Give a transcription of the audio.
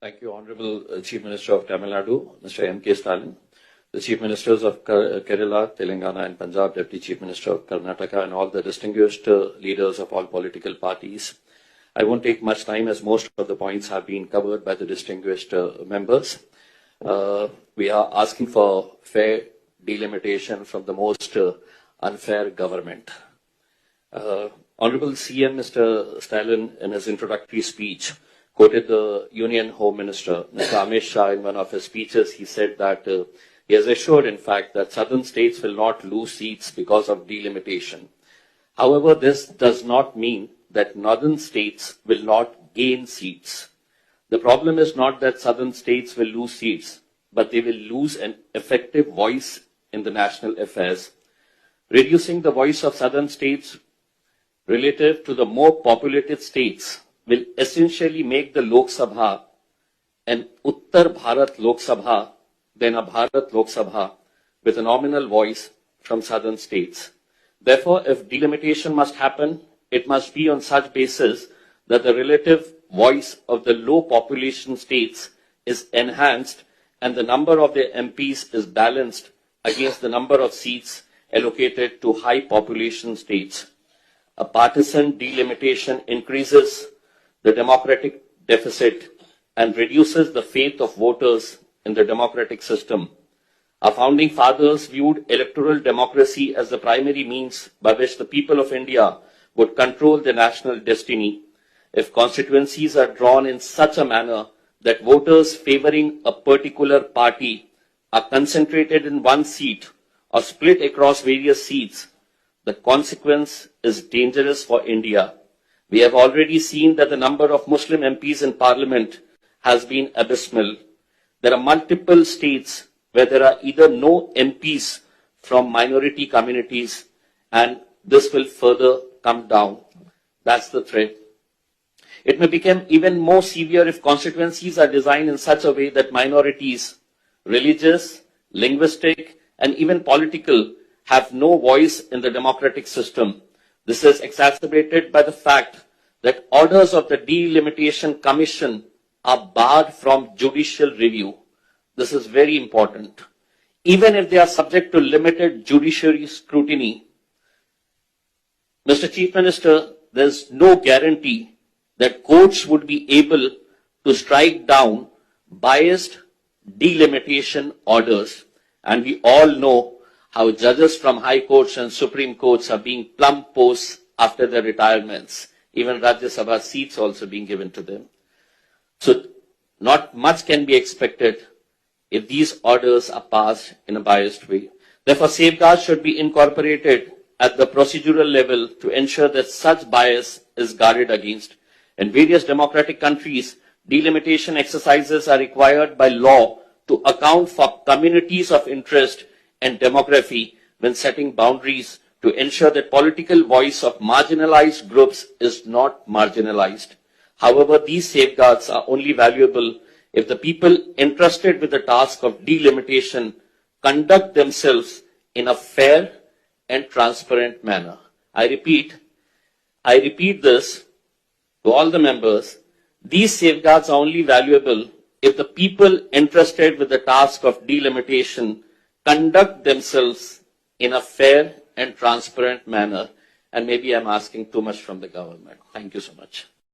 Thank you, Honorable Chief Minister of Tamil Nadu, Mr. M.K. Stalin, the Chief Ministers of Kerala, Telangana and Punjab, Deputy Chief Minister of Karnataka, and all the distinguished leaders of all political parties. I won't take much time as most of the points have been covered by the distinguished members. We are asking for fair delimitation from the most unfair government. Honorable CM Mr. Stalin, in his introductory speech, quoted the Union Home Minister, Mr. Amit Shah, in one of his speeches. He said that he has assured, in fact, that southern states will not lose seats because of delimitation. However, this does not mean that northern states will not gain seats. The problem is not that southern states will lose seats, but they will lose an effective voice in the national affairs. Reducing the voice of southern states relative to the more populated states will essentially make the Lok Sabha an Uttar Bharat Lok Sabha than a Bharat Lok Sabha with a nominal voice from southern states. Therefore, if delimitation must happen, it must be on such basis that the relative voice of the low population states is enhanced and the number of their MPs is balanced against the number of seats allocated to high population states. A partisan delimitation increases the democratic deficit and reduces the faith of voters in the democratic system. Our founding fathers viewed electoral democracy as the primary means by which the people of India would control their national destiny. If constituencies are drawn in such a manner that voters favoring a particular party are concentrated in one seat or split across various seats, the consequence is dangerous for India. We have already seen that the number of Muslim MPs in Parliament has been abysmal. There are multiple states where there are either no MPs from minority communities, and this will further come down. That's the threat. It may become even more severe if constituencies are designed in such a way that minorities, religious, linguistic, and even political, have no voice in the democratic system. This is exacerbated by the fact that orders of the Delimitation Commission are barred from judicial review. This is very important. Even if they are subject to limited judiciary scrutiny, Mr. Chief Minister, there is no guarantee that courts would be able to strike down biased delimitation orders. And we all know how judges from high courts and Supreme Courts are being plum posts after their retirements. Even Rajya Sabha seats also being given to them. So not much can be expected if these orders are passed in a biased way. Therefore, safeguards should be incorporated at the procedural level to ensure that such bias is guarded against. In various democratic countries, delimitation exercises are required by law to account for communities of interest and demography when setting boundaries to ensure that political voice of marginalized groups is not marginalized. However, these safeguards are only valuable if the people entrusted with the task of delimitation conduct themselves in a fair and transparent manner. I repeat this to all the members. These safeguards are only valuable if the people entrusted with the task of delimitation conduct themselves in a fair and transparent manner. And maybe I'm asking too much from the government. Thank you so much.